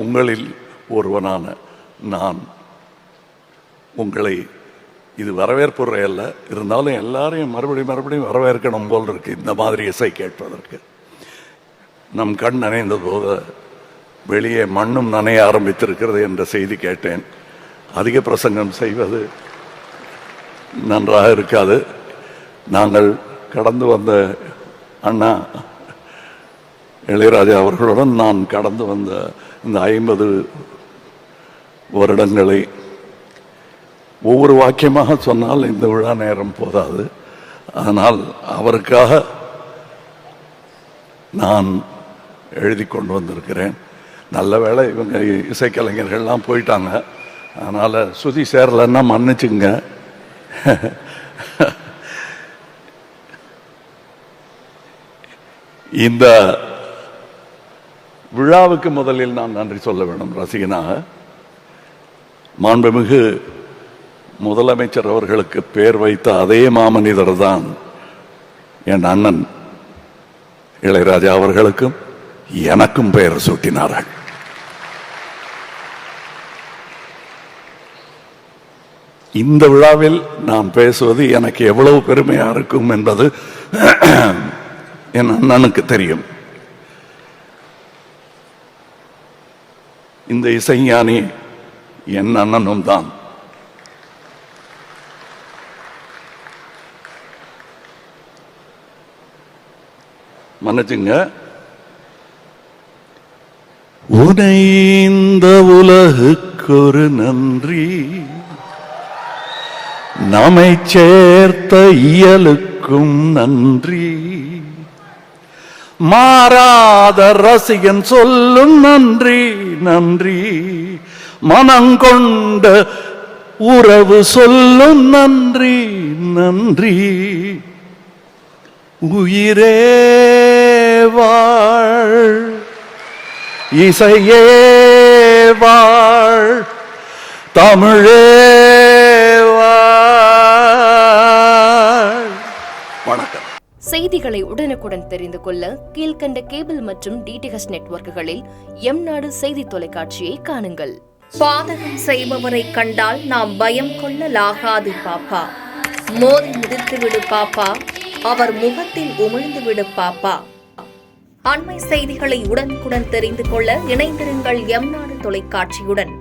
உங்களில் ஒருவனான நான் உங்களை, இது வரவேற்புரை அல்ல, இருந்தாலும் எல்லாரையும் மறுபடியும் வரவேற்கணும் போல் இருக்கு இந்த மாதிரி இசை கேட்பதற்கு. நம் கண் நனைந்த போது வெளியே மண்ணும் நனைய ஆரம்பித்திருக்கிறது என்ற செய்தி கேட்டேன். அதிக பிரசங்கம் செய்வது நன்றாக இருக்காது. நாங்கள் கடந்து வந்த அண்ணா இளையராஜா அவர்களுடன் நான் கடந்து வந்த இந்த 50 வருடங்களை ஒவ்வொரு வாக்கியமாக சொன்னால் இந்த விழா நேரம் போதாது. அதனால் அவருக்காக நான் எழுதி கொண்டு வந்திருக்கிறேன். நல்ல வேளை இவங்க இசைக்கலைஞர்கள்லாம் போயிட்டாங்க, அதனால் சுதி சேரலைன்னா மன்னிச்சுங்க. இந்த விழாவுக்கு முதலில் நான் நன்றி சொல்ல வேண்டும். ரசிகனாக மாண்புமிகு முதலமைச்சர் அவர்களுக்கு பெயர் வைத்த அதே மாமனிதர் தான் என் அண்ணன் இளையராஜா அவர்களுக்கும் எனக்கும் பெயர் சூட்டினார்கள். இந்த விழாவில் நான் பேசுவது எனக்கு எவ்வளவு பெருமையா இருக்கும் என்பது என் அண்ணனுக்கு தெரியும். இந்த இசைஞானி என் அண்ணனும் தான். மன்னிச்சுங்க. உனை இந்த உலகுக்கொரு நன்றி, நம்மை சேர்த்த இயலுக்கும் நன்றி, மாறாத ரசிகன் சொல்லும் நன்றி நன்றி, மனங்கொண்ட உறவு சொல்லும் நன்றி நன்றி, உயிரே வாழ், இசையே வாழ், தமிழே வாழ். வணக்கம். செய்திகளை உடனுக்குடன் தெரிந்து கொள்ள கீழ்கண்ட கேபிள் மற்றும் டிடிஹெச் நெட்வொர்க்குகளில் எம்நாடு செய்தி தொலைக்காட்சியை காணுங்கள். பாதகம் செய்பவரை கண்டால் நாம் பயம் கொள்ளலாகாது பாப்பா. மோதி மிதித்துவிடு பாப்பா, அவர் முகத்தில் உமிழ்ந்துவிடு பாப்பா. அண்மை செய்திகளை உடனுக்குடன் தெரிந்து கொள்ள இணைந்திருங்கள் எம்நாடு தொலைக்காட்சியுடன்.